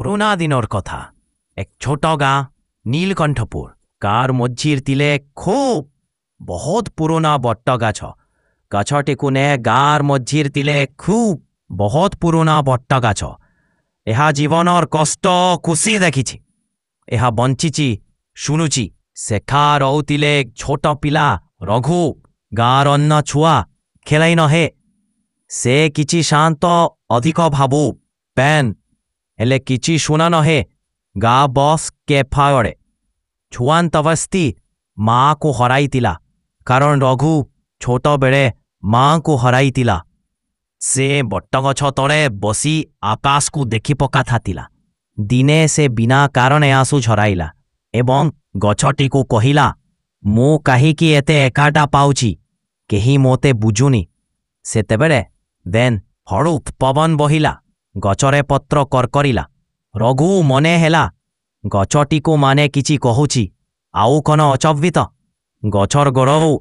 পুরোনা দিনর কথা এক ছোট গাঁ নীলকণ্ঠপুর গাঁর মঝির তিলে খুব বহুত পুরোনা বট্ট গাছ গছটিকু নে গাঁর মঝির তিলে খুব বহুত পুরোনা বট্ট গাছ ଏହା ଜୀବନର କଷ୍ଟ ଖୁସି ଦେଖିଛି। ଏହା ବଞ୍ଚିଛି ଶୁଣୁଛି। ସେଖା ରହୁଥିଲେ ଛୋଟ ପିଲା ରଘୁ ଗାଁର ଅନ୍ୟ ଛୁଆ ଖେଳାଇ ନହେ। ସେ କିଛି ଶାନ୍ତ ଅଧିକ ଭାବୁ ପେନ୍ ହେଲେ କିଛି ଶୁଣା ନହେ। ଗାଁ ବସ୍ କେଫାୟରେ ଛୁଆନ୍ତବସ୍ତି ମାଆକୁ ହରାଇଥିଲା। କାରଣ ରଘୁ ଛୋଟବେଳେ ମାଆଙ୍କୁ ହରାଇଥିଲା। ସେ ବଟଗଛ ତଳେ ବସି ଆକାଶକୁ ଦେଖି ପକାଥିଲା। ଦିନେ ସେ ବିନା କାରଣେ ଆଁସୁ ଝରାଇଲା ଏବଂ ଗଛଟିକୁ କହିଲା, ମୁଁ କାହିଁକି ଏତେ ଏକାଟା ପାଉଛି? କେହି ମୋତେ ବୁଝୁନି। ସେତେବେଳେ ଦେନ୍ ହଳୁତ୍ ପବନ ବହିଲା। ଗଛରେ ପତ୍ର କରକରିଲା। ରଘୁ ମନେ ହେଲା ଗଛଟିକୁ ମାନେ କିଛି କହୁଛି। ଆଉ କ'ଣ ଅଚବିତ? ଗଛର ଗୋଡ଼ରୁ